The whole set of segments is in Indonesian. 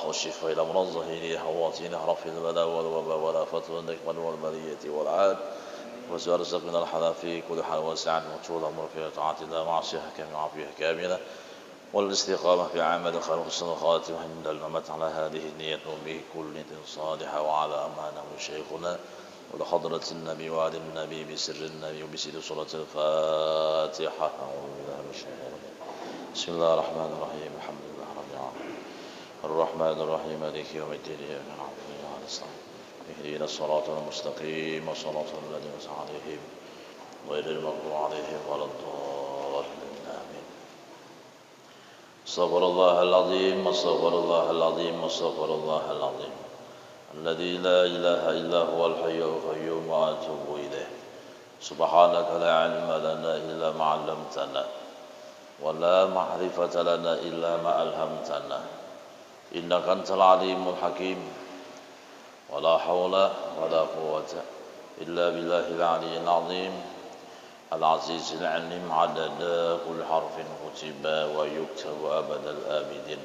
والشفاء إلى أمراض ظاهرية حواتين رفع البلاء والوباء والآفات والنكبة والبلية والعاد وسؤال الرزق من الحلال في كل حال واسعا وطول العمر في طاعة الله مع صحة كاملة وعافية كاملة والاستقامة في عمل خير وحسن الخاتمة عند الممات على هذه النية وبه كل نية صالحة وعلى أمانه شيخنا ولحضرة النبي وعلى النبي بسر النبي وبسر صلاة الفاتحة. أعوذ بالله من الشيطان الرجيم. بسم الله الرحمن الرحيم. الحمد لله رب العالمين الرحمن الرحيم مالك يوم الدين إياك نعبد وإياك نستعين اهدنا الصراط المستقيم صراط الذين أنعمت عليهم غير المغضوب عليهم ولا الضالين آمين. استغفر الله العظيم استغفر الله العظيم استغفر الله العظيم الذي لا إله إلا هو الحي القيوم وأتوب إليه. سبحانك لا علم لنا إلا ما علمتنا ولا معرفة لنا إلا ما ألهمتنا إنك أنت العليم الحكيم ولا حول ولا قوة إلا بالله العلي العظيم العزيز العليم عدد كل حرف كتب ويكتب أبد الآبدين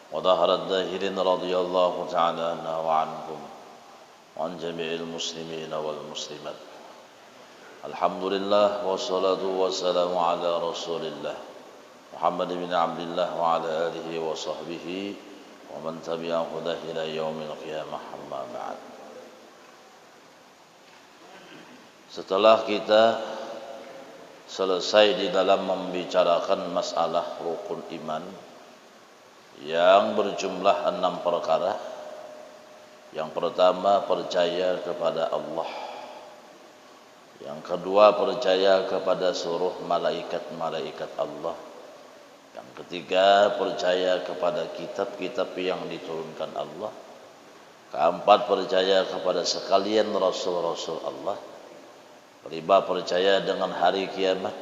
وظهر الداهرين رضي الله تعالى عنا وعنكم وعن جميع المسلمين والمسلمات. Alhamdulillah wassalatu wassalamu ala Rasulillah Muhammad bin Abdullah wa ala alihi wa sahbihi wa man tabi'ahu ila yaumil qiyamah, amma ba'd. Setelah kita selesai di dalam membicarakan masalah rukun iman yang berjumlah 6 perkara. Yang pertama, percaya kepada Allah. Yang kedua, percaya kepada seluruh malaikat-malaikat Allah. Yang ketiga, percaya kepada kitab-kitab yang diturunkan Allah. Keempat, percaya kepada sekalian rasul-rasul Allah. Kelima, percaya dengan hari kiamat.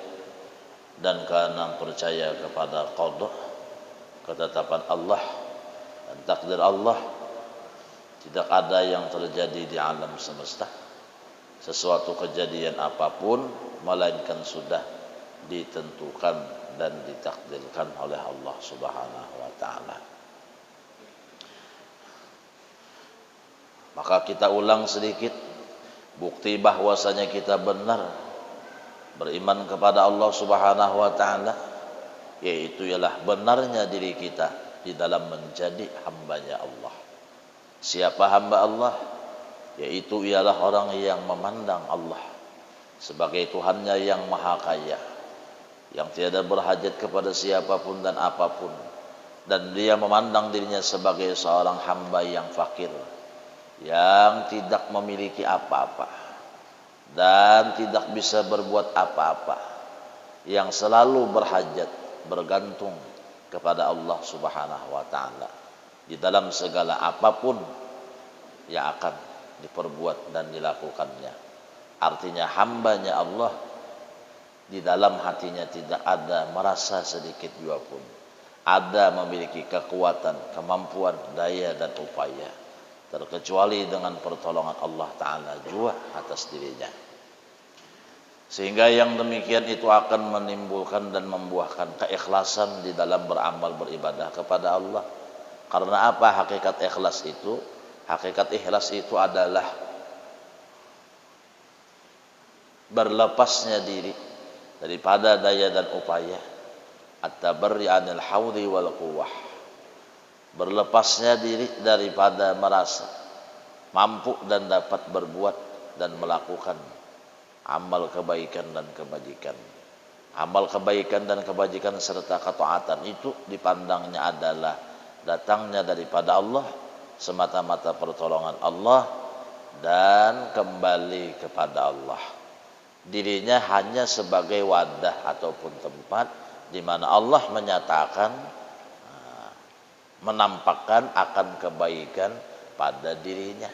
Dan keenam, percaya kepada qada, ketetapan Allah dan takdir Allah. Tidak ada yang terjadi di alam semesta sesuatu kejadian apapun melainkan sudah ditentukan dan ditakdirkan oleh Allah Subhanahu wa taala. Maka kita ulang sedikit bukti bahwasanya kita benar beriman kepada Allah Subhanahu wa taala, yaitu ialah benarnya diri kita di dalam menjadi hambanya Allah. Siapa hamba Allah? Yaitu ialah orang yang memandang Allah sebagai Tuhannya yang maha kaya, yang tiada berhajat kepada siapapun dan apapun, dan dia memandang dirinya sebagai seorang hamba yang fakir, yang tidak memiliki apa-apa dan tidak bisa berbuat apa-apa, yang selalu berhajat, bergantung kepada Allah Subhanahu wa taala di dalam segala apapun yang akan diperbuat dan dilakukannya. Artinya hambanya Allah, di dalam hatinya tidak ada merasa sedikit jua pun ada memiliki kekuatan, kemampuan, daya dan upaya, terkecuali dengan pertolongan Allah Ta'ala jua atas dirinya. Sehingga yang demikian itu akan menimbulkan dan membuahkan keikhlasan di dalam beramal beribadah kepada Allah. Karena apa hakikat ikhlas itu? Hakikat ikhlas itu adalah berlepasnya diri daripada daya dan upaya, at-tabarri 'anil haudi wal quwwah. Berlepasnya diri daripada merasa mampu dan dapat berbuat dan melakukan amal kebaikan dan kebajikan. Amal kebaikan dan kebajikan serta ketaatan itu dipandangnya adalah datangnya daripada Allah, semata-mata pertolongan Allah dan kembali kepada Allah. Dirinya hanya sebagai wadah ataupun tempat di mana Allah menyatakan, menampakkan akan kebaikan pada dirinya.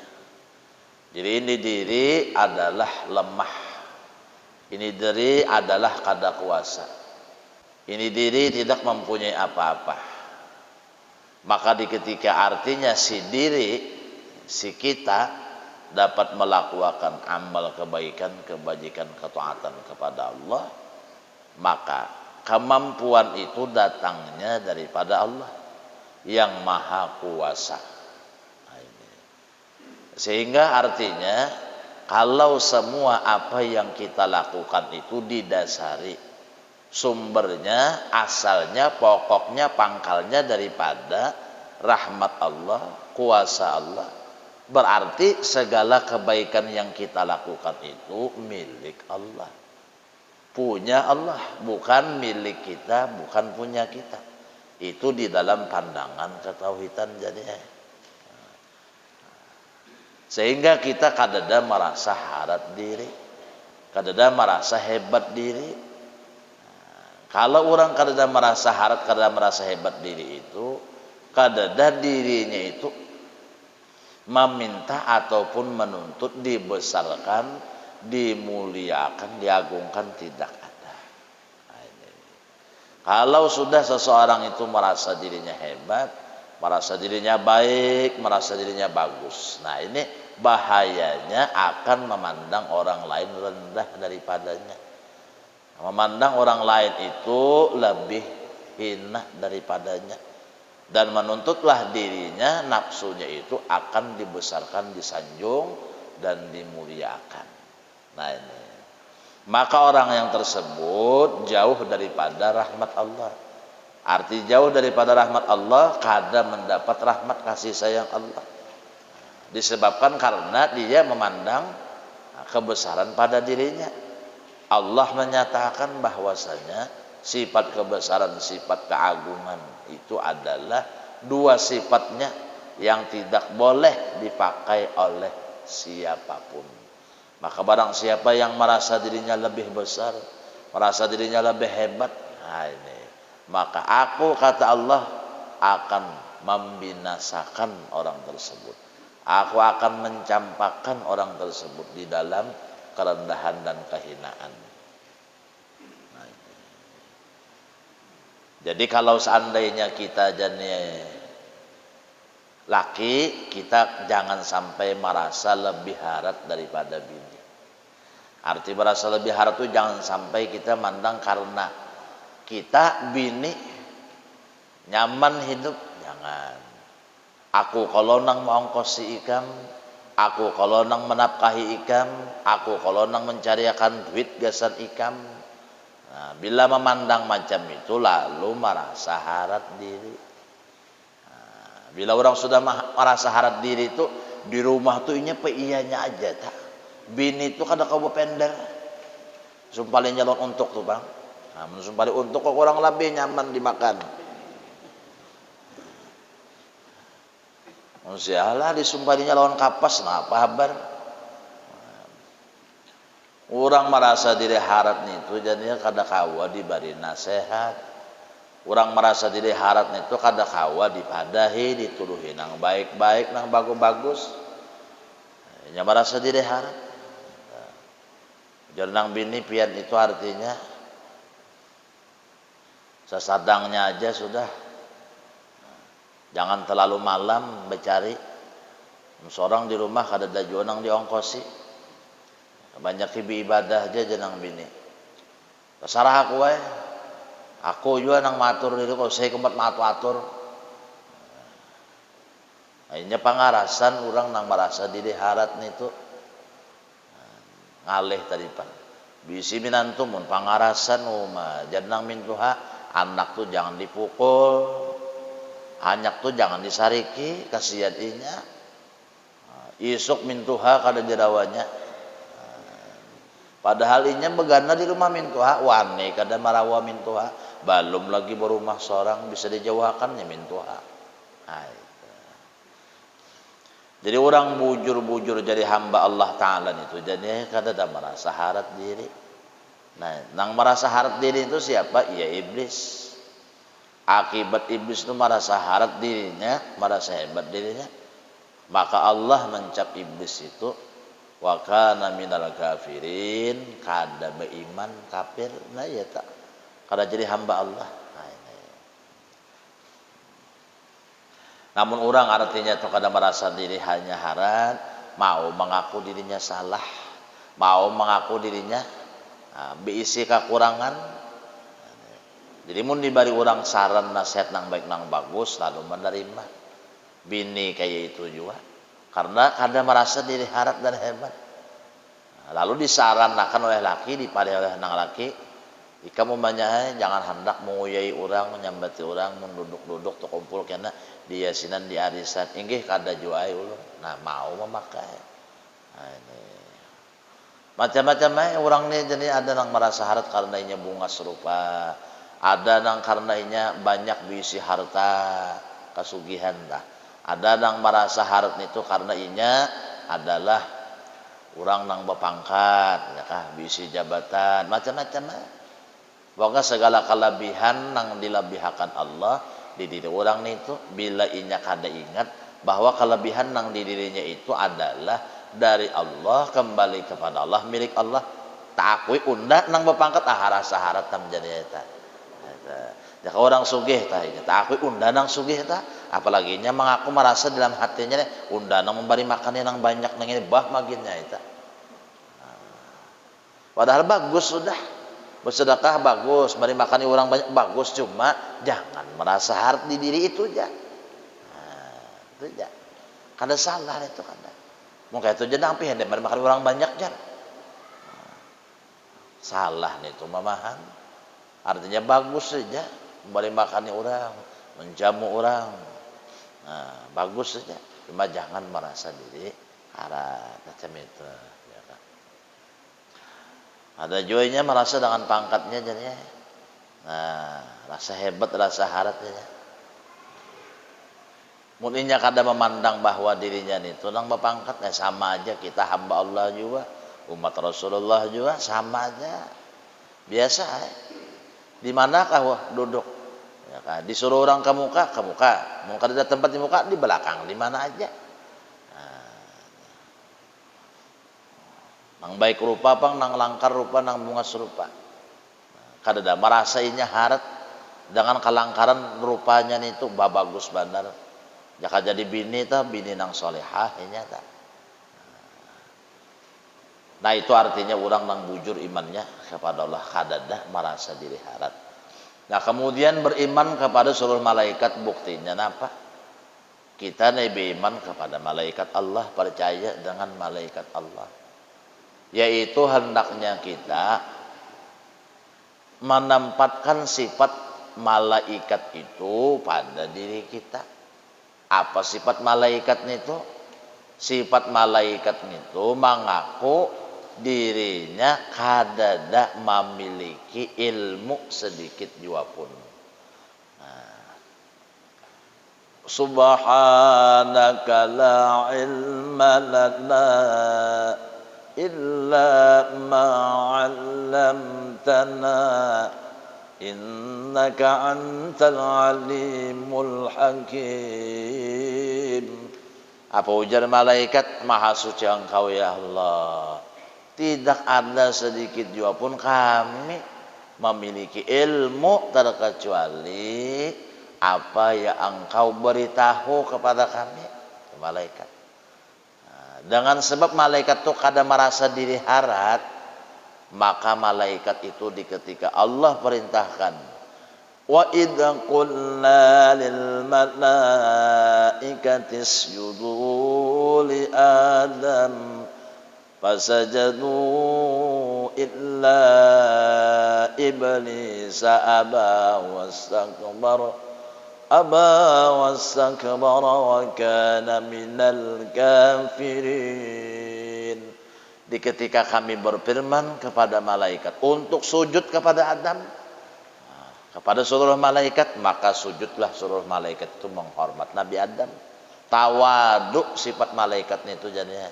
Ini diri adalah lemah. Ini diri adalah kada kuasa. Ini diri tidak mempunyai apa-apa. Maka di ketika artinya si diri, si kita dapat melakukan amal kebaikan, kebajikan, ketaatan kepada Allah, maka kemampuan itu datangnya daripada Allah yang maha kuasa. Sehingga artinya kalau semua apa yang kita lakukan itu didasari sumbernya, asalnya, pokoknya, pangkalnya daripada rahmat Allah, kuasa Allah, berarti segala kebaikan yang kita lakukan itu milik Allah, punya Allah, bukan milik kita, bukan punya kita. Itu di dalam pandangan ketauhidan jadinya. Sehingga kita kadada merasa harap diri, kadada merasa hebat diri. Kalau orang kadada merasa harap, kadada merasa hebat diri itu, kadada dirinya itu meminta ataupun menuntut dibesarkan, dimuliakan, diagungkan, tidak ada. Kalau sudah seseorang itu merasa dirinya hebat, merasa dirinya baik, merasa dirinya bagus, nah ini bahayanya akan memandang orang lain rendah daripadanya, memandang orang lain itu lebih hina daripadanya, dan menuntutlah dirinya, nafsunya itu akan dibesarkan, disanjung dan dimuliakan. Nah ini, maka orang yang tersebut jauh daripada rahmat Allah. Arti jauh daripada rahmat Allah, kada mendapat rahmat kasih sayang Allah, disebabkan karena dia memandang kebesaran pada dirinya. Allah menyatakan bahwasanya sifat kebesaran, sifat keagungan itu adalah dua sifatnya yang tidak boleh dipakai oleh siapapun. Maka barang siapa yang merasa dirinya lebih besar, merasa dirinya lebih hebat, nah ini, maka aku, kata Allah, akan membinasakan orang tersebut. Aku akan mencampakkan orang tersebut di dalam kerendahan dan kehinaan. Nah, jadi kalau seandainya kita jadi laki, kita jangan sampai merasa lebih harat daripada bini. Arti merasa lebih harat itu jangan sampai kita mandang karena kita bini nyaman hidup, jangan. Aku kalau nang mengongkosi ikam, aku kalau nang menafkahi ikam, aku kalau nang mencariakan duit gasan ikam. Nah, bila memandang macam itu lalu merasa harat diri. Nah, bila orang sudah merasa harat diri itu di rumah tuh inya ianya aja tak. Bini itu kada kau pender. Sumpah nyalon untuk tuh bang. Nah, menurut untuk kok orang lebih nyaman dimakan. Manusialah disumpahnya lawan kapas, nah apa kabar? Orang merasa diri harat itu jadinya kada kawa diberi nasihat. Orang merasa diri harat itu kada kawa dipadahi, dituduhi nang baik-baik, nang bagus-bagus. Nya merasa diri harat. Jernang bini pian itu artinya sesadangnya aja sudah. Jangan terlalu malam mencari. Seorang di rumah kada ada jual nang diongkosi. Banyak ibadah aja jenang bini. Terserah aku wae. Aku juga nang matur diri kok saya kemat matur. Akhirnya pangarasan orang nang merasa diri harat nitu ngalih tadi pan. Bisi minantu mun pangarasan umah jenang mintuha anak tuh jangan dipukul. Anak tuh jangan disariki, kasihan inya. Isuk mintuha kada jerawanya. Padahal inya begana di rumah mintuha, wani kada marawa mintuha, belum lagi berumah seorang bisa dijauhkannya mintuha. Nah, jadi orang bujur-bujur jadi hamba Allah Ta'ala itu jadi kada ada merasa harat diri. Nah, nang merasa harat diri itu siapa? Ya iblis. Akibat iblis itu merasa harat dirinya, merasa hebat dirinya, maka Allah mencap iblis itu wa kana minal kafirin, kada beriman, kafir. Nah ya tak, kada jadi hamba Allah. Nah, ini. Namun orang artinya itu kada merasa diri hanya harat, mau mengaku dirinya salah, mau mengaku dirinya berisi kekurangan. Jadi mun diberi orang saran nasihat nang baik nang bagus lalu menerima. Bini kayak itu juga karena kada merasa diri harat dan hebat. Lalu disarankan oleh laki, dipadai oleh nang laki, ika membanyakan jangan hendak menguyai orang, menyambati orang, menduduk-duduk terkumpul kena di yasinan di arisan. Inggih kada juai ulun. Nah, mau memakai. Nah, ini. Macam-macam orang ni jadi ada nang merasa harat karena inya bunga serupa. Ada nang karenanya banyak bisi harta kasugihan dah. Ada nang merasa harat itu karena inya adalah orang nang berpangkat, ya kah, bisi jabatan, macam-macam. Pokoknya segala kelebihan nang dilebihkan Allah di diri orang itu, bila inya kada ingat bahwa kelebihan nang di dirinya itu adalah dari Allah, kembali kepada Allah, milik Allah. Tak akui undak nang berpangkat rasa harat tam jadi eta. Jika orang sugih tah aku undanang sugih tah, apalagi nya mengaku merasa dalam hatinya undanang memberi makan yang banyak nang ini bah maginnya eta. Padahal bagus sudah. Bersedekah bagus, beri makan orang banyak bagus, cuma jangan merasa harap di diri itu aja. Itu aja. Kada salah itu kada. Mungkin itu aja nampi hendak beri makan orang banyak jan. Salah nih itu mamahan. Artinya bagus saja memberi makan orang, menjamu orang. Bagus saja. Cuma jangan merasa diri harap macam itu. Ada joynya merasa dengan pangkatnya jadinya. Rasa hebat, rasa haratnya. Mungkinnya kada memandang bahwa dirinya itu nang berpangkat, sama aja kita hamba Allah juga, umat Rasulullah juga sama aja. Biasa. Di manakah duduk? Ya kan? Disuruh orang ke muka, Mau kada ada tempat di muka, di belakang, di mana aja. Nang baik rupa pang, nang langkar rupa, nang bunga serupa. Kadada merasainya harat dengan kelangkaran rupanya itu bagus bandar. Jaka jadi bini nang solehah nya ta. Nah itu artinya orang nang bujur imannya kepada Allah, kadada merasa diri harat. Nah kemudian beriman kepada seluruh malaikat, buktinya apa? Kita beriman kepada malaikat Allah, percaya dengan malaikat Allah. Yaitu hendaknya kita menempatkan sifat malaikat itu pada diri kita. Apa sifat malaikat itu? Sifat malaikat itu mengaku dirinya kadada memiliki ilmu sedikit jua pun. Subhanaka la ilma lana illa ma 'allamtana innaka antal alimul hakim. Apa ujar malaikat? Maha suci engkau ya Allah, tidak ada sedikit jua pun kami memiliki ilmu terkecuali apa yang engkau beritahu kepada kami, malaikat. Dengan sebab malaikat itu kada merasa diri harat, maka malaikat itu di ketika Allah perintahkan, wa idza qulna lil malaikati isjudu li adam fasajadu illa iblisa aba wastakbara wa kana minal kafirin. Di ketika kami berfirman kepada malaikat untuk sujud kepada Adam, kepada seluruh malaikat, maka sujudlah seluruh malaikat itu menghormat Nabi Adam. Tawaduk sifat malaikatnya itu jadinya.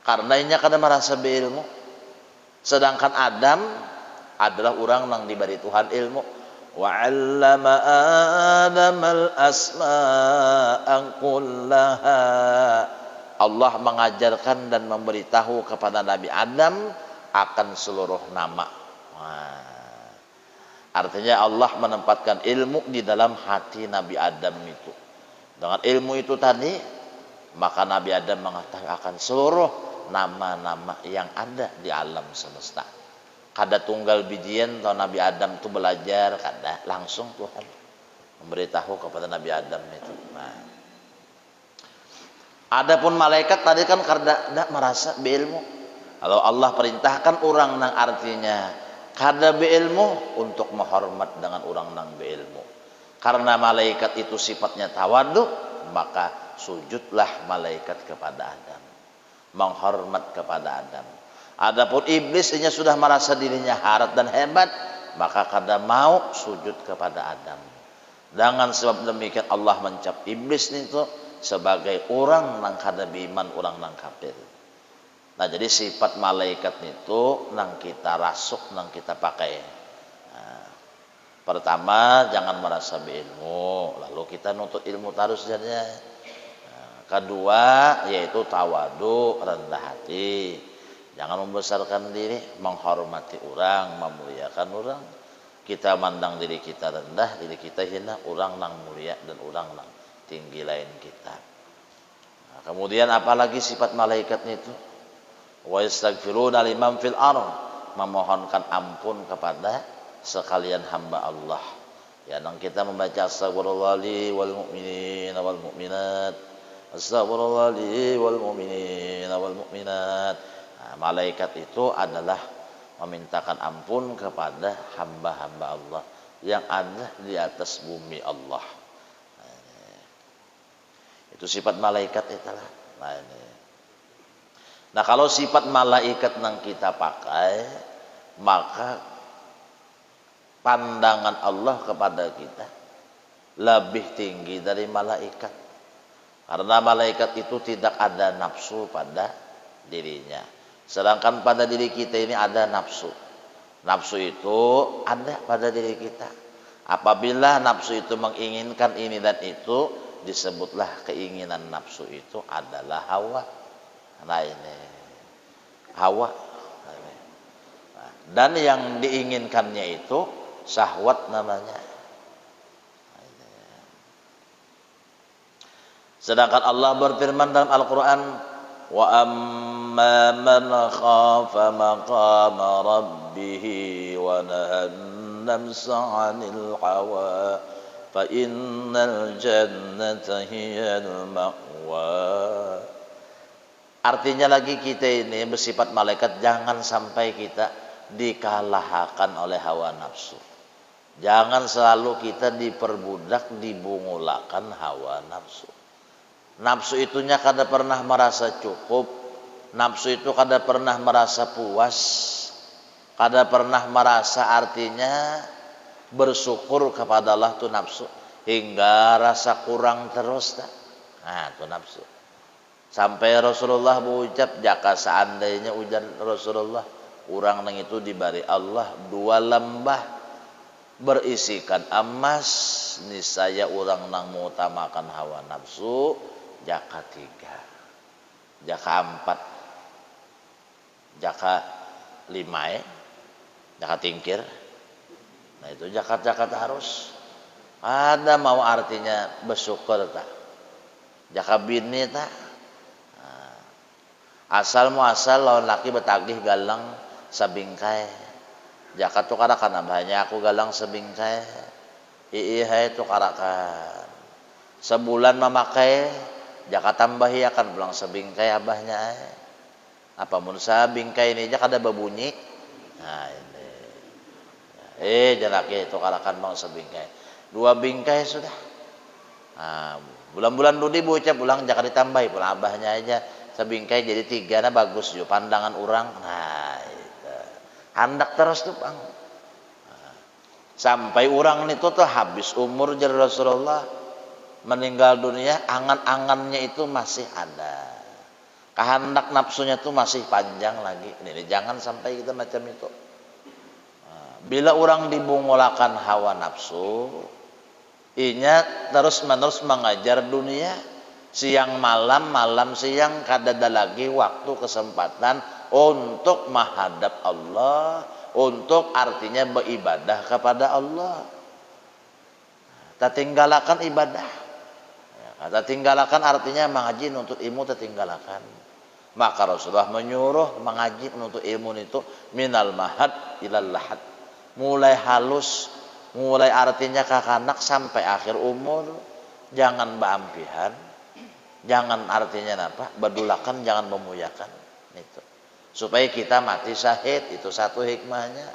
Karena ini kada merasa berilmu. Sedangkan Adam adalah orang yang diberi Tuhan ilmu. Wa 'allama Adamal asma'a kullaha. Allah mengajarkan dan memberitahu kepada Nabi Adam akan seluruh nama. Artinya Allah menempatkan ilmu di dalam hati Nabi Adam itu. Dengan ilmu itu tadi, maka Nabi Adam mengetahui akan seluruh nama-nama yang ada di alam semesta. Kada tunggal bijian atau Nabi Adam itu belajar, kada langsung Tuhan memberitahu kepada Nabi Adam itu. Adapun malaikat tadi kan kada merasa beilmu. Kalau Allah perintahkan orang nang artinya kada beilmu untuk menghormat dengan orang nang beilmu. Karena malaikat itu sifatnya tawadu, maka sujudlah malaikat kepada Adam, menghormat kepada Adam. Adapun iblis ini sudah merasa dirinya harat dan hebat, maka kada mau sujud kepada Adam. Dengan sebab demikian Allah mencap iblis itu sebagai orang nang kada beriman, orang nang kafir. Nah jadi sifat malaikat itu nang kita rasuk, nang kita pakai. Pertama jangan merasa berilmu, lalu kita nuntut ilmu terus jadinya. Kedua yaitu tawadu, rendah hati. Jangan membesarkan diri, menghormati orang, memuliakan orang. kita mandang diri kita rendah, diri kita hina, orang nang mulia dan orang nang tinggi lain kita. Nah, kemudian apalagi sifat malaikat itu? Wa yastaghfiruna liman fil ardh, memohonkan ampun kepada sekalian hamba Allah. Ya, nang kita membaca astagfirullah li wal mu'minin wal mu'minat, astagfirullah li wal mu'minin wal mu'minat. Nah, malaikat itu adalah memintakan ampun kepada hamba-hamba Allah yang ada di atas bumi Allah. Nah, itu sifat malaikat itulah. Nah, kalau sifat malaikat yang kita pakai, maka pandangan Allah kepada kita lebih tinggi dari malaikat. Karena malaikat itu tidak ada nafsu pada dirinya. Sedangkan pada diri kita ini ada nafsu. Nafsu itu ada pada diri kita. Apabila nafsu itu menginginkan ini dan itu, disebutlah keinginan nafsu itu adalah hawa. Nah ini hawa. Dan yang diinginkannya itu syahwat namanya. Sedangkan Allah berfirman dalam Al-Quran, wa amma man khafa maqama rabbih wa nahan nafsa 'anil hawa fa innal jannata hiyal ma'wa. Artinya lagi kita ini bersifat malaikat, jangan sampai kita dikalahkan oleh hawa nafsu. Jangan selalu kita diperbudak, dibungulakan hawa nafsu. Nafsu itunya kada pernah merasa cukup. Nafsu itu kada pernah merasa puas. Kada pernah merasa artinya bersyukur kepada Allah tu nafsu. Hingga rasa kurang terus. Nah tu nafsu. Sampai Rasulullah berucap, jika seandainya ujian Rasulullah, orang nang itu diberi Allah 2 lembah berisikan emas, niscaya orang nang mengutamakan hawa nafsu, jaka 3, jaka 4, jaka 5, jaka tingkir. Nah itu jakat-jakat harus ada, mau artinya bersyukur tak, jaka bini tak. Asal muasal lawan laki betagih galang sabingkai. Jakat tu karakan banyak aku galang sabingkai. Hai tu karakan. Sebulan memakai jakat tambahi akan pulang sabingkai abahnya. Apa mun sabingkai ini jak ada berbunyi. Nah ini. Jalaki tu karakan mau sabingkai. 2 bingkai sudah. Nah, bulan-bulan dudi bocah pulang jakat ditambahi pulang abahnya aja. Sebingkai jadi 3, nah bagus juga pandangan orang. Nah itu handak terus tuh bang. Nah, sampai orang itu tuh habis umur jadi Rasulullah meninggal dunia, angan-angannya itu masih ada, kehendak nafsunya tuh masih panjang lagi. Ini jangan sampai kita macam itu. Nah, bila orang dibungulakan hawa nafsu, inya terus menerus mengajar dunia. Siang malam, malam siang, kada ada lagi waktu kesempatan untuk menghadap Allah, untuk artinya beribadah kepada Allah. Tertinggalakan ibadah. Tertinggalakan artinya mengaji untuk ilmu tertinggalakan. Maka Rasulullah menyuruh mengaji untuk ilmu itu minal mahad ilal lahad. Mulai halus, mulai artinya kakanak sampai akhir umur. Jangan beampihan. Jangan artinya apa? Berdulakan, jangan memuyakan itu. Supaya kita mati syahid, itu satu hikmahnya.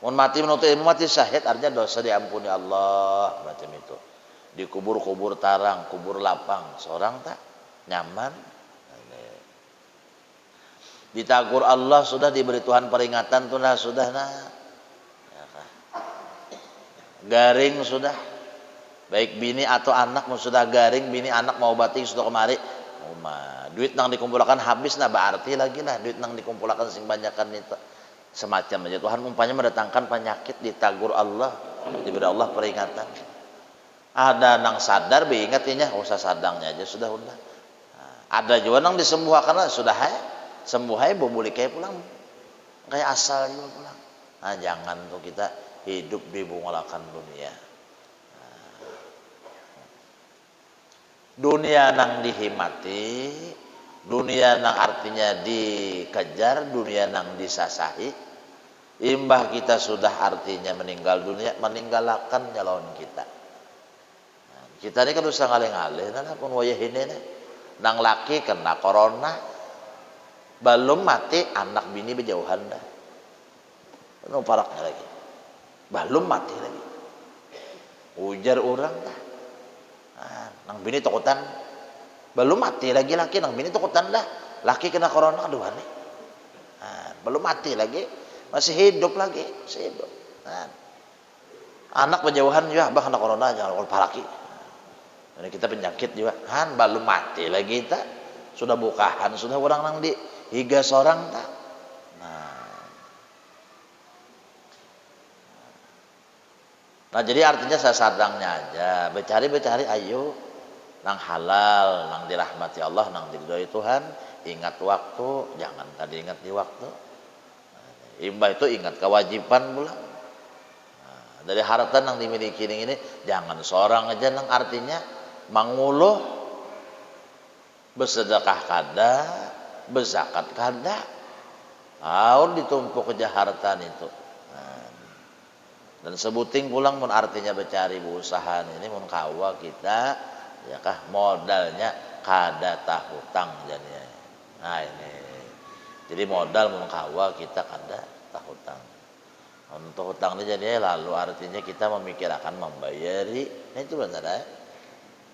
Mun mati menuntut ilmu mati syahid artinya dosa diampuni Allah macam itu. Di kubur-kubur tarang, kubur lapang, seorang tak nyaman. Ditagur Allah sudah, diberi Tuhan peringatan tuh sudah nah. Garing sudah. Baik bini atau anak sudah garing, bini anak mau batik sudah kemari. Duit nang dikumpulkan habis nah berarti lagi lah duit nang dikumpulkan sing banyakan itu. Semacam aja Tuhan umpamanya mendatangkan penyakit, ditagur Allah, diberi Allah peringatan. Ada nang sadar beingatnya, usah sadangnya aja sudah udah. Ada juga nang disembuhkan lah sudah sembuh boleh kayak pulang. Kayak asal juga pulang. Nah jangan tuh kita hidup di bungalakan dunia. Dunia nang dihimati, dunia nang artinya dikejar, dunia nang disasahi. Imbah kita sudah artinya meninggal dunia, meninggalkan calon kita. Kita ini kan usah ngalih-ngalih, nah pun wayah ini nang laki kena corona, belum mati anak bini berjauhan dah. Nu paraknya lagi, belum mati lagi. Ujar orang dah. Nang bini takutan, belum mati lagi laki, nang bini takutan dah. Laki kena corona, aduh aneh. Belum mati lagi, masih hidup lagi, masih hidup. Anak berjauhan juga, bah kena corona jangan paraki. Ini kita penyakit juga, belum mati lagi kita, sudah bukahan, sudah orang nang di higa seorang tak. Nah jadi artinya sasadangnya aja, becari ayo nang halal, nang dirahmati Allah, nang diridhoi Tuhan, ingat waktu, jangan tadi ingat di waktu. Imbah itu ingat kewajiban pula. Dari harta nang dimiliki ini jangan seorang aja nang artinya manguluh bersedekah kada, berzakat kada. Ditumpuk kejahartan itu. Dan sebuting pulang mun artinya becari berusaha ini mun kawa kita ya kah modalnya kada tahutang jadinya. Nah ini. Jadi modal mun kawa kita kada tahutang. Untuk hutang ini jadinya lalu artinya kita memikirkan membayari. Nah itu benar ya.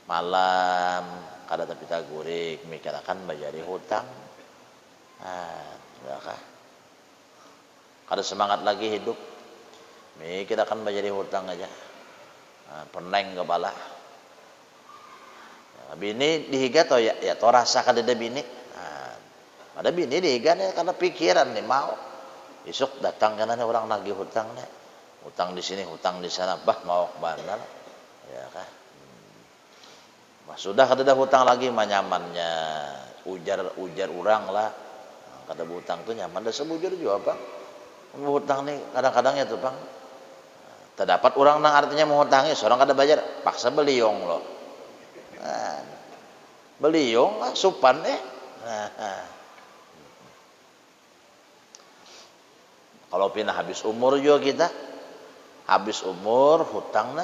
Malam kada tapi tagurik mikirkan bayari hutang. Ya kah? Kada semangat lagi hidup. Kita akan bayar hutang aja, peneng kepala. Bini dihiga toh ya toh rasa kada ada bini. Ada bini dihiga nih karena pikiran nih mau. Besok datang karena orang nagih hutang nih, hutang di sini, hutang di sana, bah mau bandar, ya kan. Sudah kada ada hutang lagi, nyamannya ujar orang lah. Kada hutang tuh nyaman, dah sebujur juga bang. Hutang nih kadang-kadang ya tuh bang. Terdapat orang nang artinya menghutangi, seorang kada bayar, paksa beliong loh. Beliong lah, supan Kalau pindah habis umur juga kita, habis umur hutang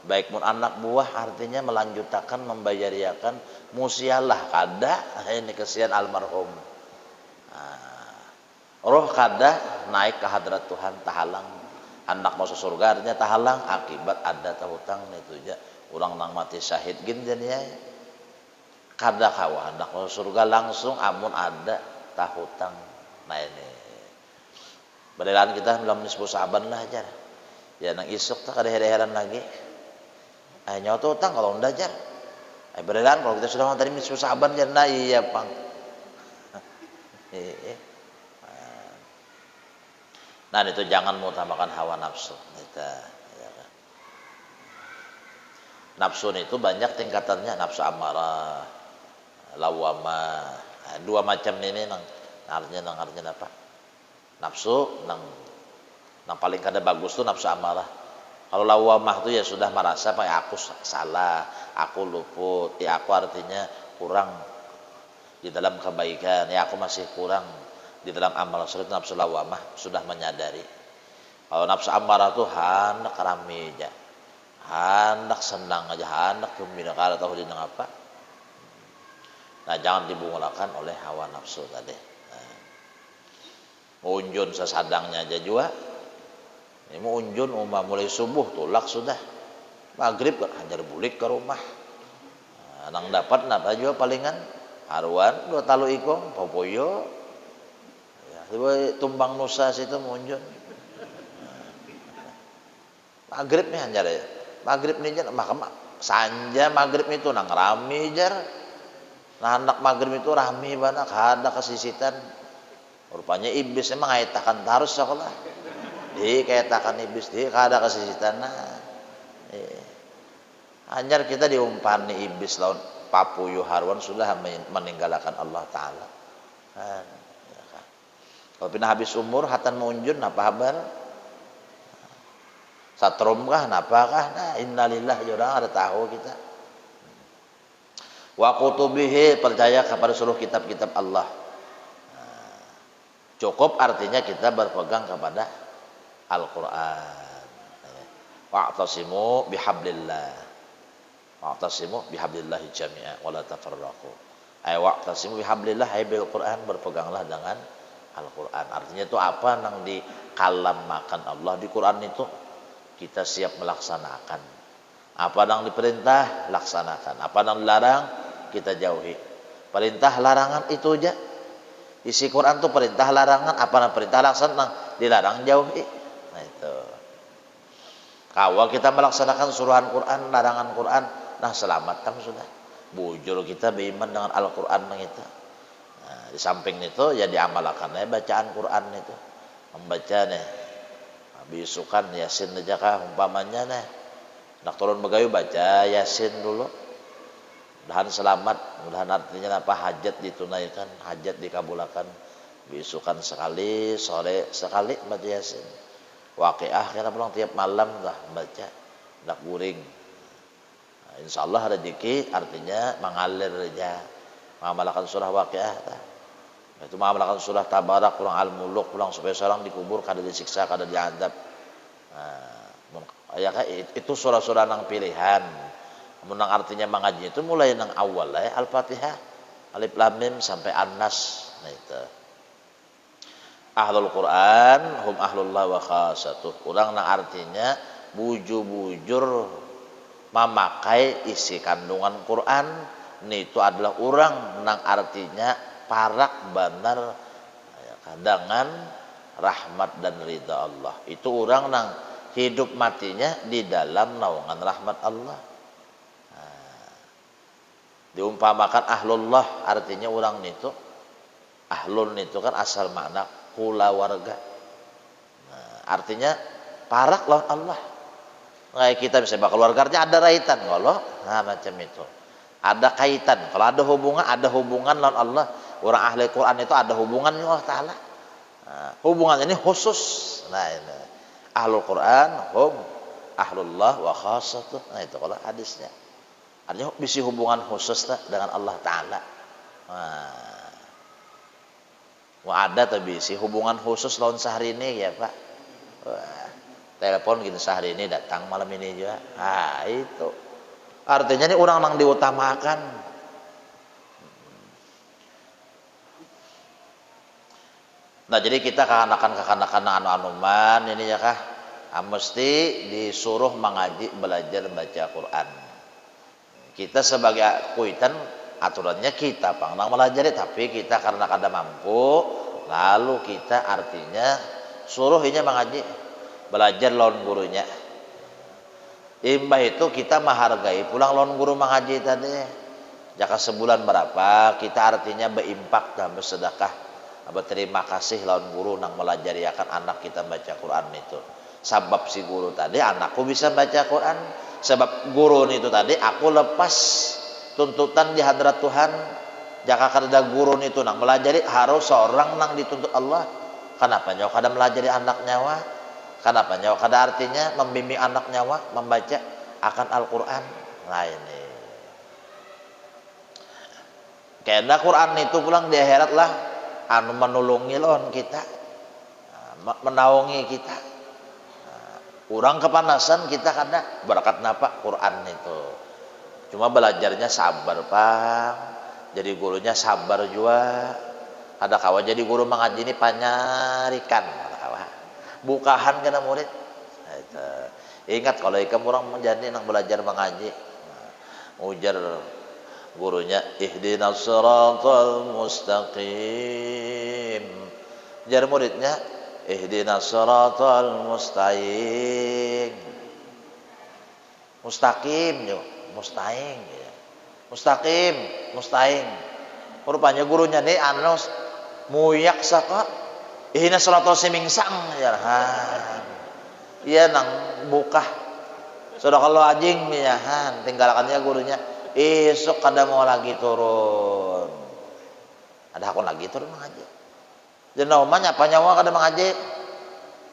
baik mun anak buah artinya melanjutkan membayariakan musialah kada, ini kesian almarhum. Roh kada naik ke hadrat Tuhan tahalang. Anak masuk surga artinya tahalang akibat ada tahutang itu aja. Orang nang mati syahid gin jadinya kada kawa anak masuk surga langsung amun ada tahutang. Nah ini berelan kita belum nisfu saban lah aja. Ya nang isuk tak kada heran lagi. Nyawa tahutang kalau ndak jar. Berelan kalau kita sudah tadi nisfu saban jar nah iya pang. Nah itu jangan mengutamakan hawa nafsu kita, ya kan? Nafsu itu banyak tingkatannya, nafsu amarah, lawamah. Dua macam ini artinya apa? Nafsu nang paling kada bagus tuh nafsu amarah. Kalau lawamah itu ya sudah merasa aku salah, aku luput, ya aku artinya kurang di dalam kebaikan, ya aku masih kurang di dalam amal soleh. Nafsu lawamah sudah menyadari. Kalau nafsu amarah tuh hendak rame aja, hendak senang aja, hendak gembira, kada tahu dia apa. Nah jangan dibungulakan oleh hawa nafsu tadi. Unjun sesadangnya aja juga. Ini mau unjun mulai subuh tulak sudah, maghrib hajar bulik ke rumah. Nang dapat napa juga palingan haruan 2 talu ikong popoyo. Tumbang nusa situ munjun. Maghrib nih anjar ya. Maghrib nih jar makam sanja maghrib itu nang rame jar. Nah anak maghrib itu rame banget, ada kesisitan. Rupanya iblis emang ngaitakan tarus sekolah. Di kaitakan iblis di kada kesisitan nah. Anjar kita diumpani iblis lawan papuyu harwan sudah meninggalkan Allah Ta'ala. Kalau pindah habis umur hatan munjun apa kabar? Satrum kah, napakah? Nah, innalillah orang ada tahu kita. Wa kutubihi, percaya kepada seluruh kitab-kitab Allah. Cukup artinya kita berpegang kepada Al-Qur'an. Wa'tasimu bihablillah. Wa'tasimu bihablillah jami'a wa la tafarraqu. Wa'tasimu bihablillah, bil Qur'an, berpeganglah dengan Al-Qur'an. Artinya itu apa nang di kalam makan Allah di Qur'an itu kita siap melaksanakan. Apa yang diperintah laksanakan, apa yang dilarang kita jauhi. Perintah larangan itu aja. Isi Quran tuh perintah larangan, apa yang perintah laksanakan, dilarang jauhi. Nah itu. Kalau kita melaksanakan suruhan Quran, larangan Quran, nah selamat kan sudah. Bujur kita beriman dengan Al-Quran itu. Nah, di samping itu ya diamalkan ya bacaan Quran itu. Membaca nih. Bisukan Yasin aja kah umpamanya nih. Nak turun begayu baca Yasin dulu. Mudahan selamat, mudahan artinya apa, hajat ditunaikan, hajat dikabulkan. Bisukan sekali, sore sekali baca Yasin. Waqiah kira pulang tiap malam dah baca, dak guring. Nah, insyaallah rezeki artinya mengalir aja. Mengamalkan surah Waqiah tah. Itu mengamalkan surah Tabarak, pulang Al-Muluk, pulang supaya seorang dikubur kada disiksa, kada diadab. Nah, ya itu surah-surah nang pilihan. Menang artinya mengaji itu mulai nang awal ya Al-Fatihah, Alif Lam Mim sampai An-Nas. Nah itu. Ahlul Quran hum ahlullah wa khasatuh. Urang nang artinya bujur-bujur memakai isi kandungan Quran. Ini itu adalah urang nang artinya parak benar kadangan rahmat dan ridha Allah. Itu urang nang hidup matinya di dalam naungan rahmat Allah. Diumpamakan ahlullah artinya orang itu, ahlun itu kan asal makna kulawarga. Nah, artinya parak lawan Allah. Kayak kita bisa bakal keluarganya ada raitan kalau nah macam itu. Ada kaitan. Kalau ada hubungan lawan Allah. Orang ahli Quran itu ada hubungan dengan Allah Taala. Nah, hubungan ini khusus. Nah, ini ahlul Quran hum ahlullah wa khassatuh. Nah, itu kalau hadisnya. Artinya bisa hubungan khusus dengan Allah Ta'ala. Wah, ada tapi sih hubungan khusus lawan sehari ini ya Pak. Wah, telepon gini sehari ini datang malam ini juga. Ah itu. Artinya ini orang yang diutamakan. Nah jadi kita kekanakan anu-anuman ini ya kah. Mesti disuruh mengaji belajar baca Quran. Kita sebagai kuitan aturannya kita pangdang melajari, tapi kita karena kada mampu, lalu kita artinya suruh ini mengaji, belajar lawan gurunya. Imbah itu kita menghargai pulang lawan guru mengaji tadi. Jika sebulan berapa, kita artinya berimpak dan bersedekah, berterima kasih lawan guru nang melajari akan anak kita baca Quran itu. Sebab si guru tadi anakku bisa baca Quran. Sebab guru itu tadi aku lepas tuntutan di hadrat Tuhan. Jika kada guru itu nang melajari harus seorang nang dituntut Allah. Kenapa nyawa kada melajari anak nyawa? Kenapa nyawa kada artinya membimbing anak nyawa membaca akan Al-Quran? Nah ini. Karena Quran itu pulang di akhirat lah anu menulungi lawan kita, menaungi kita. Kurang kepanasan kita kada berkat napa Quran itu. Cuma belajarnya sabar Pak. Jadi gurunya sabar juga. Ada kawan jadi guru mengaji ini panyarikan. Ada kawan. Bukahan kena murid. Itu. Ingat kalau ikam orang menjadi nang belajar mengaji. Ujar gurunya ihdinas siratal mustaqim. Jar muridnya ihdinas siratal mustaqim. Mustaqim yo, mustaqim ya. Mustaqim, mustaqim. Rupanya gurunya nih anu muyak saka ihdinas siratal simingsang ya. Iya nang buka. Sudah kalau anjing ya tinggalkannya gurunya. Esok kada mau lagi turun. Ada aku lagi turun mengaji. Jenau mah nyapa nyawa kada mengaji.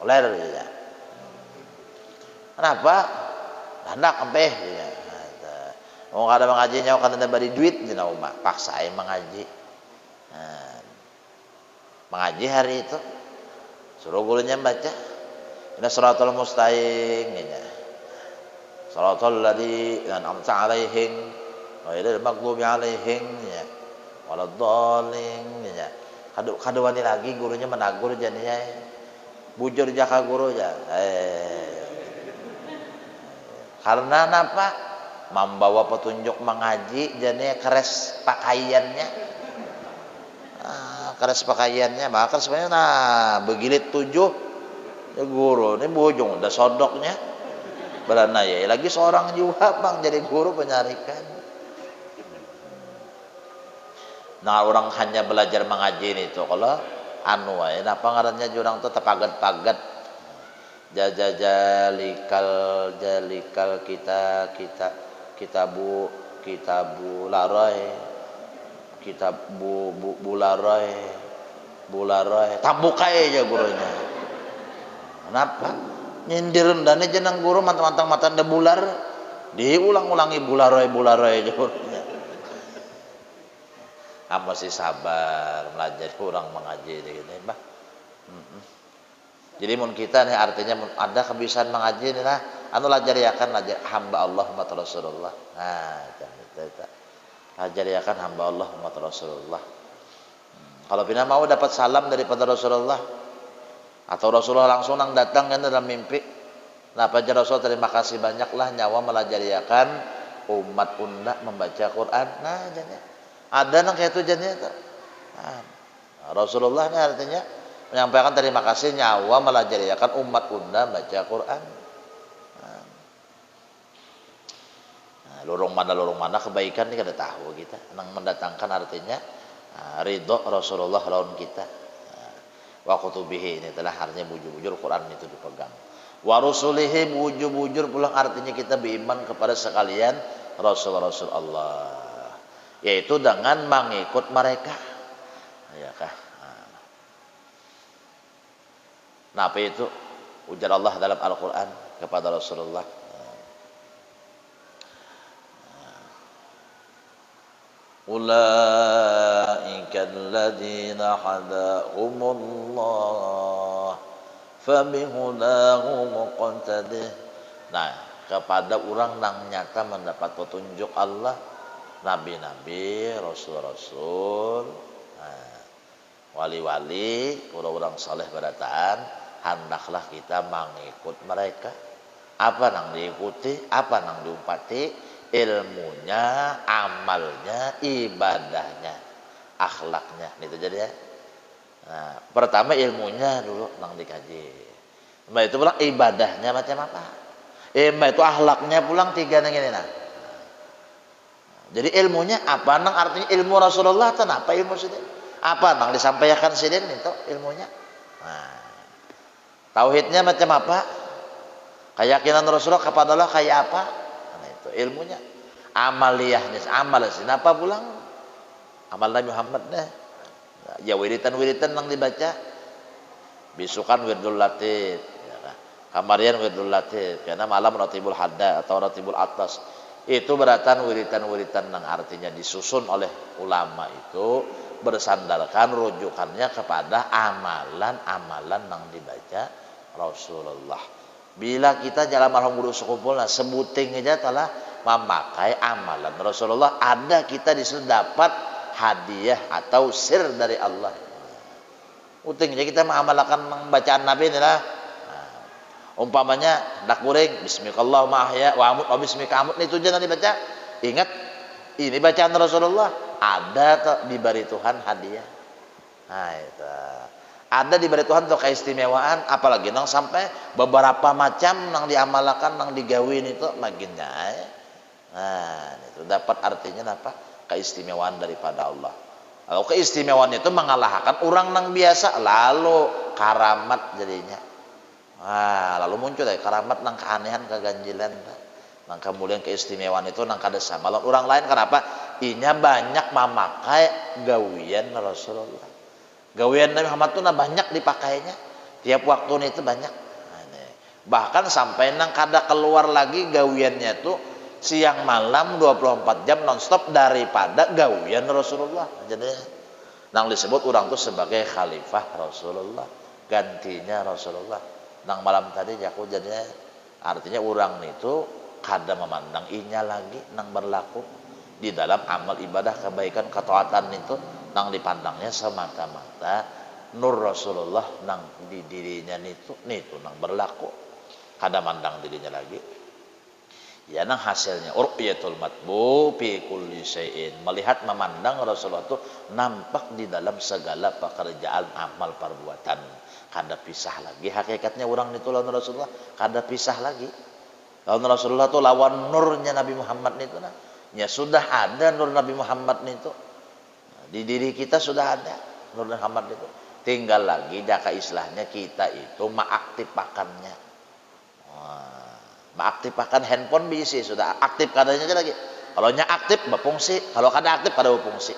Oler ya. Kenapa? Hendak empeh ya. Mau kada mengaji nyawa kada bari duit dina umah, paksain mengaji. Nah, mengaji hari itu suruh gurunya baca inna siratal mustaqim ya. Siratal ladzi an'amta 'alaihim ghairil maghdubi 'alaihim ya. Waladhdallin ya. Kadewani lagi gurunya menagur jadinya. Bujur jaka guru ya. Karena apa? Membawa petunjuk mengaji jadinya keres pakaiannya. Keres pakaiannya maka sebenarnya begilit 7 ya guru ini bujung udah sodoknya berana ya lagi seorang juga bang jadi guru penyarikan. Nah orang hanya belajar mengaji itu kalau anu ya nah pengarannya jurang tuh tepagat-pagat jalikal kitabu larai bularai tambukai aja gurunya. Kenapa? Nyindir rendahnya jenang guru mantang-mantang mata ada bular diulang-ulangi bularai aja gurunya. Masih sabar belajar kurang mengaji gitu bah. Jadi mun kita nih artinya ada kebiasaan mengaji nih lah anu lajariakan hamba Allah umat Rasulullah. Nah itu lajariakan hamba Allah umat Rasulullah. Kalau pina mau dapat salam daripada Rasulullah atau Rasulullah langsung nang datang kan dalam mimpi. Nah baca Rasul terima kasih banyaklah nyawa melajariakan umat unda membaca Quran. Nah jadinya ada nang kayak itu jadinya tuh. Nah, Rasulullah ini artinya menyampaikan terima kasih nyawa melajariakan umat unda baca Quran. Nah, lorong mana kebaikan ini kada tahu kita. Nang mendatangkan artinya ridho Rasulullah lawan kita. Wa kutubihi ini telah artinya bujur-bujur Quran itu dipegang. Wa rusulihi bujur-bujur pulang artinya kita beriman kepada sekalian Rasul-Rasul Allah. Yaitu dengan mengikut mereka. Ya kah? Nah, apa itu? Ujar Allah dalam Al-Quran kepada Rasulullah. Ulaika alladzina hadahumullah fabihudahu muqtadih. Nah, kepada orang yang nyata mendapat petunjuk Allah, nabi-nabi, rasul-rasul, wali-wali, orang-orang saleh berataan, hendaklah kita mengikut mereka. Apa nang diikuti, apa nang diumpati? Ilmunya, amalnya, ibadahnya, akhlaknya. Itu jadi ya. Nah, pertama ilmunya dulu nang dikaji. Mbak itu pulang ibadahnya macam apa? Mbak itu akhlaknya pulang 3 nang ini nah. Jadi ilmunya apa nang artinya ilmu Rasulullah atau apa ilmu sini? Apa nang disampaikan sini itu ilmunya? Nah, tauhidnya macam apa? Keyakinan Rasulullah kepada Allah kayak apa? Nah, itu ilmunya. Amaliyahnya, amal sini apa pulang? Amal Nabi Muhammad deh. Ya wiritan-wiritan nang dibaca. Bisukan wirdul latif, ya, kamarian wirdul latif, karena malam ratibul hadda atau ratibul atas. Itu beratan wiritan-wiritan yang artinya disusun oleh ulama itu bersandarkan rujukannya kepada amalan-amalan yang dibaca Rasulullah. Bila kita jalan malam guru sekumpulnya sebuting aja telah memakai amalan Rasulullah, ada kita disitu dapat hadiah atau sir dari Allah. Utingnya kita mengamalkan bacaan Nabi ini lah. Umpamanya dak kuring bismikallahumma ahya wa amut wa bismika amut itu jangan dibaca. Ingat ini bacaan Rasulullah ada diberi Tuhan hadiah. Nah itu. Ada diberi Tuhan untuk keistimewaan apalagi nang sampai beberapa macam nang diamalkan nang digawin itu makinnya. Nah, itu dapat artinya apa? Keistimewaan daripada Allah. Kalau keistimewaan itu mengalahkan orang nang biasa lalu karamat jadinya. Nah, lalu muncul dari karamat nang keanehan keganjilan nang kemuliaan keistimewaan itu nang kada sama lawan orang lain. Kenapa? Inya banyak memakai gawian Rasulullah. Gawian Nabi Muhammad itu banyak dipakainya. Tiap waktu itu banyak. Bahkan sampai nang kada keluar lagi gawiannya tuh siang malam 24 jam nonstop daripada gawian Rasulullah. Jadi nang disebut orang tuh sebagai khalifah Rasulullah, gantinya Rasulullah. Nang malam tadi aku jadinya artinya orang itu kada memandang inya lagi nang berlaku di dalam amal ibadah kebaikan ketaatan itu nang dipandangnya semata-mata nur Rasulullah nang di dirinya nitu nang berlaku. Kada mandang dirinya lagi. Ya nang hasilnya ru'yatul matbu fi kulli syai'in, melihat memandang Rasulullah itu nampak di dalam segala pekerjaan amal perbuatan. Kada pisah lagi hakikatnya orang itu lawan Rasulullah, kada pisah lagi. Lawan Rasulullah itu lawan nurnya Nabi Muhammad itu nah. Ya sudah ada nur Nabi Muhammad itu. Di diri kita sudah ada nur Muhammad itu. Tinggal lagi jaka istilahnya kita itu mengaktifkannya. Mengaktifkan handphone bisa sudah aktif kadanya aja lagi. Kalau nya aktif berfungsi, kalau kada aktif kada berfungsi.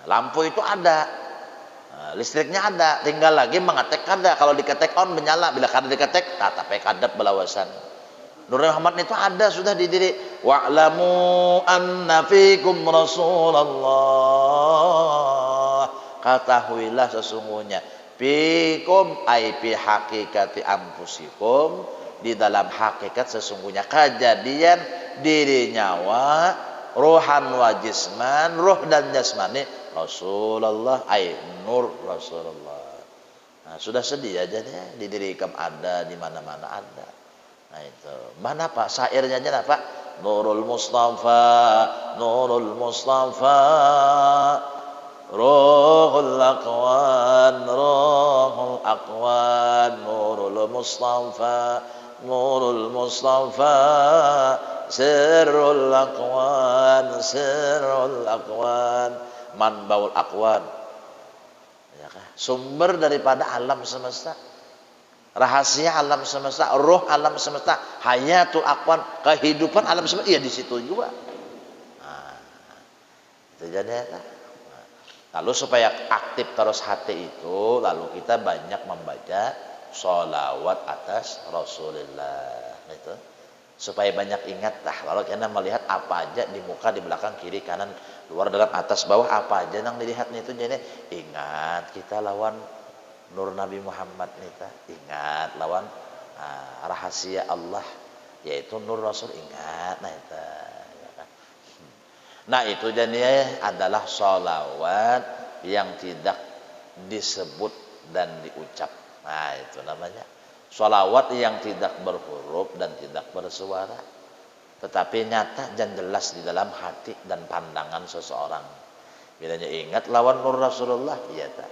Lampu itu ada, listriknya ada, tinggal lagi mengetek kada. Kalau diketek on menyala, bila kada diketek, tapi kadap belawasan. Nur Muhammad itu ada sudah di diri. Wa'lamu anna fikum Rasulullah. Ketahuilah sesungguhnya fikum ay fi hakikati anfusikum, di dalam hakikat sesungguhnya kejadian diri nyawa ruhan wa jisman, ruh dan jasmani Rasulullah ay nur Rasulullah. Nah, sudah sedia jadi di diri kamu ada, di mana-mana ada. Nah itu mana Pak syairnya aja Pak? Nurul Mustafa, Nurul Mustafa, Ruhul Aqwan, Ruhul Aqwan, Nurul Mustafa, Nurul Mustafa, Sirrul Aqwan, Sirrul Aqwan, Manbaul Aqwan. Ya kan? Sumber daripada alam semesta, rahasia alam semesta, roh alam semesta, hayatul aqwan, kehidupan alam semesta, iya di situ juga. Nah, itu jadi. Lalu supaya aktif terus hati itu, lalu kita banyak membaca sholawat atas Rasulullah, itu supaya banyak ingat dah. Lalu kita melihat apa aja di muka, di belakang, kiri, kanan, luar, dalam, atas, bawah, apa aja yang dilihat itu, jadi ingat kita lawan nur Nabi Muhammad nita, ingat lawan rahasia Allah yaitu nur Rasul, ingat. Nah itu jadi adalah sholawat yang tidak disebut dan diucap. Nah itu namanya sholawat yang tidak berhuruf dan tidak bersuara, tetapi nyata dan jelas di dalam hati dan pandangan seseorang. Bilanya ingat lawan nur Rasulullah, iya tak?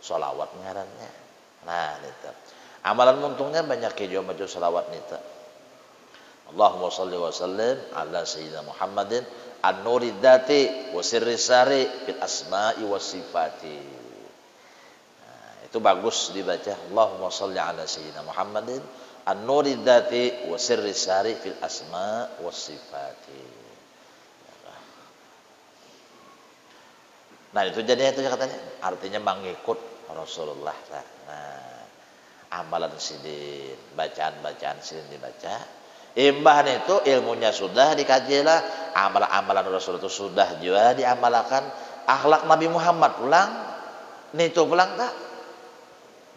Sholawat ngarannya. Nah itu amalan untungnya banyak kejo macu sholawat nita. Allahumma sholli wa sallim ala sayyidina Muhammadin an-nuri dzati wa sirri sari fil asma'i was sifati. Nah, itu bagus dibaca. Allahumma sholli ala sayyidina Muhammadin an-nuri dzati wa sirri sari fil asma' was sifati. Nah, itu jadinya itu katanya artinya mengikut Rasulullah. Nah, amalan sidin, bacaan-bacaan sidin dibaca. Imbah itu ilmunya sudah dikaji lah, amalan-amalan Rasul itu sudah juga diamalkan, akhlak Nabi Muhammad pulang, itu pulang tak?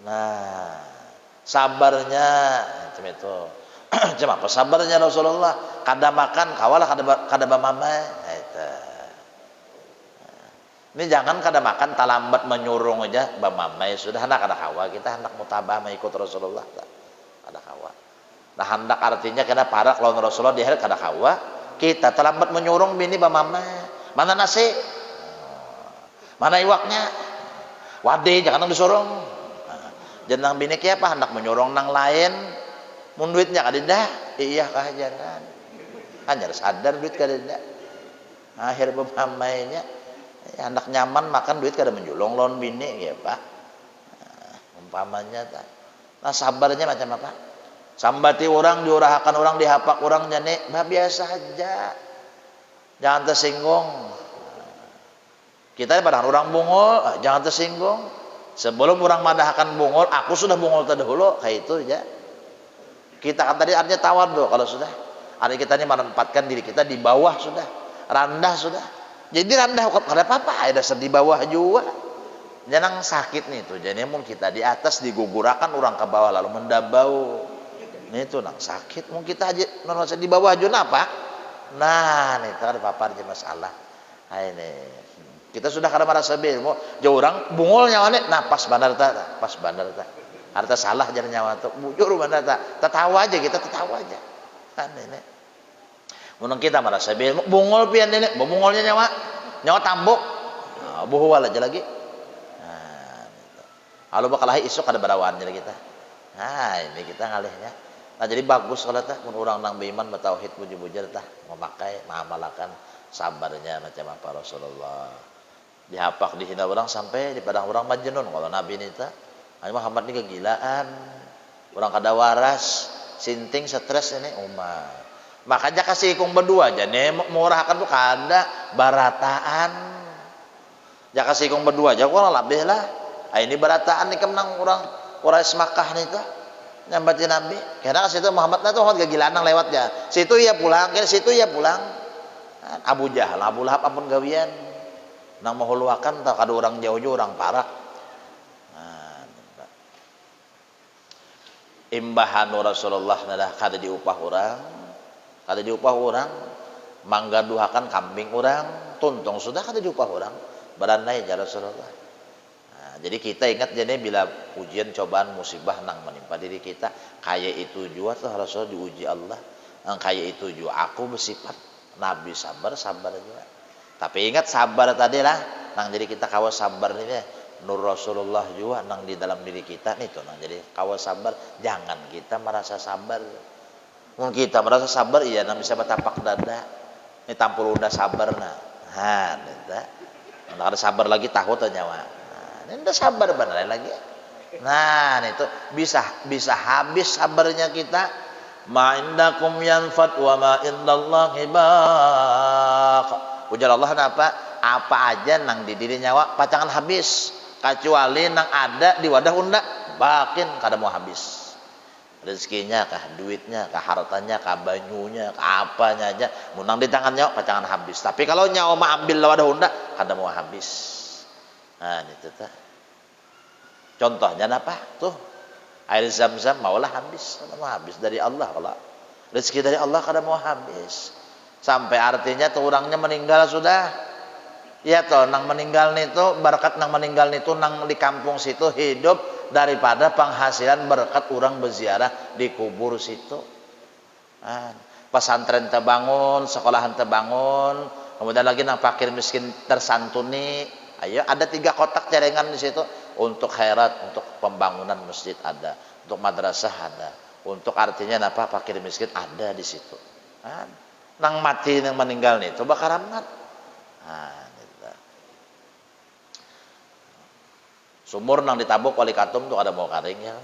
Nah, sabarnya macam itu. Cuma apa sabarnya Rasulullah? Kada makan, kawalah kada bamamai. Nah, itu. Ini jangan kada makan, talambat menyurung aja bamamai sudah hendak kada kawa, kita hendak mutabah mengikut Rasulullah tak? Kada kawa. Nah hendak artinya kena parak lawan Rasulullah di hari kada kawa, kita terlambat menyurung bini bamama, mana nasi, mana iwaknya, wadi jangan disorong. Jangan bini kia apa hendak menyurung nang lain, mun duitnya kadida, iya kah jangan, hanya sadar duit kadida, akhir bamamanya, hendak nyaman makan duit kada menjulung lawan bini, ya pak, umpamanya tak, nah sabarnya macam apa? Sambati orang, diurahakan orang, dihapak orang, jadi biasa aja. Jangan tersinggung. Kita pada orang bungul, jangan tersinggung. Sebelum orang madahkan bungul, aku sudah bungul terdahulu, kayak itu aja. Kita kan tadi artinya tawadhu, kalau sudah artinya kita ini menempatkan diri kita di bawah sudah, rendah sudah. Jadi rendah kok ada apa-apa, ada di bawah juga. Jangan sakit nih tuh. Jadi mun kita di atas digugurakan orang ke bawah lalu mendabau. Nih tuh nang sakit. Mun kita aja non di bawah aja apa? Nah, nih ada papar aja masalah. Nah, ini kita sudah kada merasa ilmu. Jauh orang bungulnya mana? Nah pas bandar pas bandar harta salah jangan nyawa tuh bujur bandar tertawa aja kita tertawa aja. Kan ini. Mun kita merasa ilmu bungul pian ini, bungulnya nyawa tambuk. Nah, buhuwal aja lagi. Kalau bakal isuk ada barawaan jadi kita. Nah, ini kita ngalihnya. Nah, jadi bagus kalau tah mun urang nang beiman bertauhid puji-puji tah memakai mengamalkan sabarnya macam apa Rasulullah. Dihapak dihina orang sampai di padang orang majnun kalau Nabi ini tah. Muhammad ini kegilaan. Orang kada waras, sinting stres ini umat. Makanya kasih ikung berdua aja nih murahkan tuh kada barataan. Ya kasih ikung berdua aja kok lebih lah. Ini barataan nih kemenang orang Makkah nih tuh nyambatin Nabi. Karena situ Muhammad tuh kegilaan nang lewat ya. Situ ya pulang, ke situ ya pulang. Abu Jahal, Abu Lahab ampun gawian. Nang mahuluakan tak ada orang jauh-jauh orang parak. Imbahan Rasulullah nadah kada diupah orang, mangga duhakan kambing orang, tuntung sudah kada diupah orang, berandai ya Rasulullah. Nah, jadi kita ingat jadi bila ujian cobaan musibah nang menimpa diri kita, kaya itu jua tuh Rasul diuji Allah, kaya itu jua aku bersifat Nabi sabar juga. Tapi ingat sabar tadi lah, nang jadi kita kawas sabar nih. Nur Rasulullah juga nang di dalam diri kita nih tuh nang jadi kawas sabar, jangan kita merasa sabar. Mungkin kita merasa sabar iya nang bisa betapak dada. Ini tampul udah sabar nah. Neta. Nang ada sabar lagi takut aja nyawa. Ini udah sabar benar lagi. Nah, itu bisa habis sabarnya kita. Ma indakum yanfat wa ma indallahi baq. Ujar Allah apa? Apa aja nang di diri nyawa pacangan habis. Kecuali nang ada di wadah unda bakin kada mau habis rezekinya kah duitnya kah hartanya kah banyunya kah apanya aja munang di tangan nyawa pacangan habis tapi kalau nyawa mah ambil wadah unda kada mau habis. Nah itu tah contohnya apa tuh air zam-zam maulah habis kada mau habis dari Allah kalau rezeki dari Allah kada mau habis sampai artinya tuh orangnya meninggal sudah. Ya toh nang meninggal itu berkat nang meninggal itu nang di kampung situ hidup daripada penghasilan berkat orang berziarah di kubur situ. Pesantren terbangun, sekolahan terbangun, kemudian lagi nang fakir miskin tersantuni. Ayo ada 3 kotak jaringan di situ untuk khairat, untuk pembangunan masjid ada, untuk madrasah ada, untuk artinya apa fakir miskin ada di situ. Nang mati nang meninggal nih coba karamat. Sumur nang ditabuk wali katum tuh ada mau karing ya.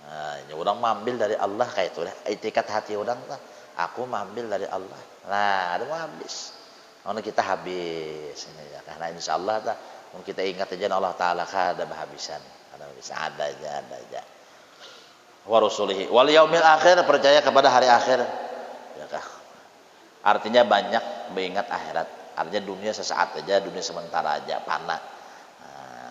Nah, ini orang mambil dari Allah kayak itu lah. Itikat hati orang tuh, aku mambil dari Allah. Nah, ada mau habis. Kalau kita habis ini ya. Karena insyaallah tuh, mau kita ingat aja Allah Taala ada habisan. Ada aja. Wa rasulihi wal yaumil akhir percaya kepada hari akhir. Ya kah? Artinya banyak mengingat akhirat. Artinya dunia sesaat aja, dunia sementara aja, panah.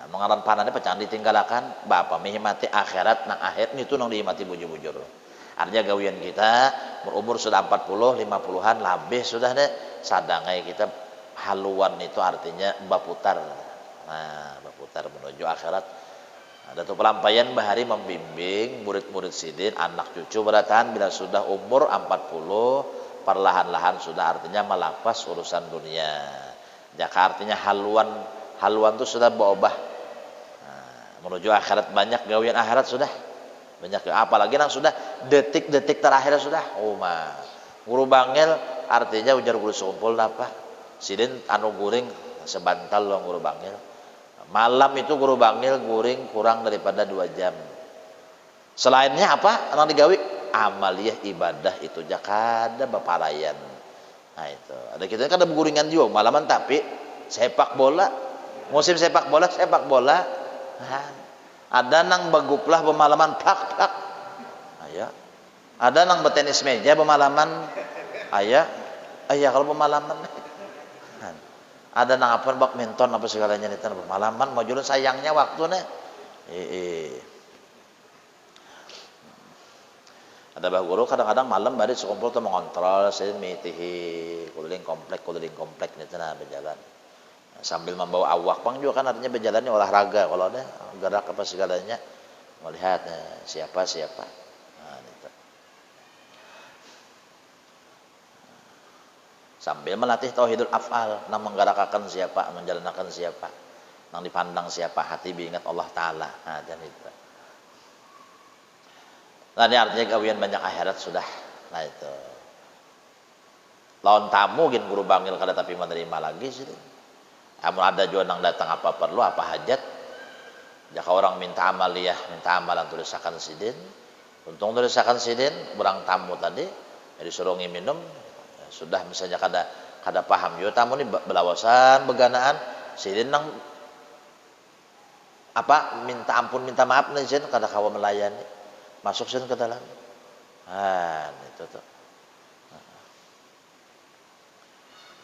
Mengaran panahnya pecahan ditinggalkan bapak menghimati akhirat nang akhir itu nang dihimati bujur-bujur artinya gawian kita berumur sudah 40 50-an lebih sudah deh sadangai kita haluan itu artinya baputar menuju akhirat ada tuh pelampaian bahari membimbing murid-murid sidin anak cucu beratan bila sudah umur 40 perlahan-lahan sudah artinya melapas urusan dunia jaka artinya haluan itu sudah berubah menuju akhirat banyak gawian akhirat sudah banyak apalagi nang sudah detik-detik terakhir sudah guru bangil artinya ujar guru sekumpul apa sidin anu guring sebantal loh guru bangil malam itu guru bangil guring kurang daripada 2 jam selainnya apa nang digawi amaliyah ibadah itu jakada beparayan nah itu ada kita kan ada guringan juga malaman tapi sepak bola musim sepak bola ada nang baguplah pemalaman plak. Ayo. Ada nang betenis meja pemalaman, ayah kalau pemalaman. Ada nang apa badminton apa segalanya nih pemalaman mau jual sayangnya waktunya. Ada bah guru kadang-kadang malam bari sekumpul tuh mengontrol saya mitihi keliling komplek nih cenah berjalan. Sambil membawa awak pang juga kan artinya berjalannya olahraga kalau ada gerak apa segalanya melihat siapa. Nah, itu. Sambil melatih tauhidul af'al, nang menggerakkan siapa, menjalankan siapa, nang dipandang siapa, hati diingat Allah Ta'ala. Nah, dan itu. Nah, ini artinya kawian banyak akhirat sudah. Nah, itu. Lawan tamu gin guru bangil kada tapi menerima lagi sih. Amun ada juga nang datang apa perlu, apa hajat. Jika orang minta amaliyah, minta amalan tulisakan sidin. Untung tulisakan sidin, kurang tamu tadi, disuruh minum. Sudah misalnya kada paham yo tamu ni belawasan beganaan sidin nang apa minta ampun minta maaf nih jen kada kawa melayani masuk sen ke dalam itu tuh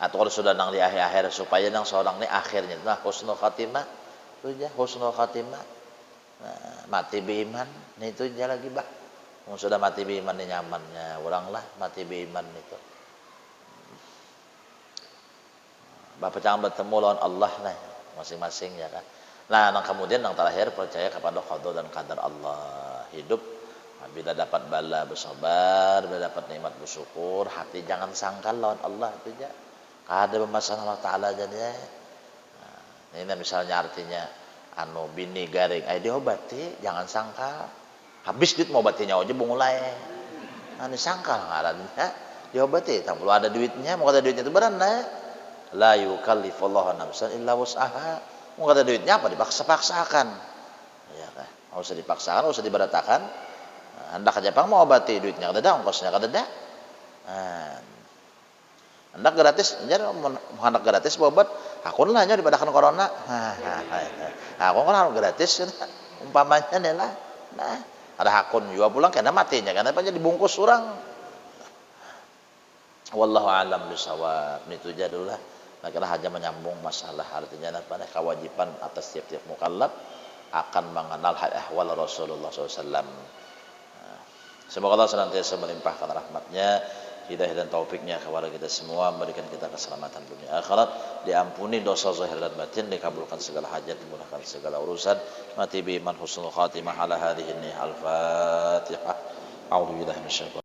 atau kalau sudah nang di akhir supaya nang seorang ni akhirnya nah husnul khatimah itu aja husnul khatimah mati beriman nih itu aja lagi bah sudah mati beriman ni nyamannya orang lah mati beriman itu Bapak jangan bertemu lawan Allah lah masing-masing ya kan. Nah, kemudian yang terakhir percaya kepada qada dan qadar Allah. Hidup bila dapat bala bersabar, bila dapat nikmat bersyukur, hati jangan sangkal lawan Allah itu aja. Ada pembahasan Allah Taala jadi. Nah, ini misalnya artinya bini garing diobati, jangan sangkal. Habis duit mau obatinya aja bungulai. Nah, ini sangkal ngarannya diobati, tak perlu ada duitnya, mau ada duitnya itu beranda. La yukallifullahu nafsan illa wus'aha. Mau kata duitnya apa dipaksa-paksakan. Ya kan? Enggak usah dipaksakan, enggak usah diberatakan. Hendak aja pang mau obati duitnya kada ada, ongkosnya kada ada. Hendak gratis, jadi hendak gratis obat, hakun lah nya dibadakan corona. Aku kan gratis umpamanya lah. Nah, ada hakun juga pulang kena matinya karena apa dibungkus orang. Wallahu a'lam bishawab. Itu jadullah. Nah, hanya menyambung masalah artinya apa? Kewajiban atas tiap-tiap mukallaf akan mengenal hal ahwal Rasulullah SAW. Semoga Allah senantiasa melimpahkan rahmatnya, hidayah dan taufiknya kepada kita semua, memberikan kita keselamatan dunia akhirat, diampuni dosa zahir dan batin, dikabulkan segala hajat, dimudahkan segala urusan, mati bi man husnul khatimah ala hadhihi al-Fatihah. A'udzu billahi minasyaitonir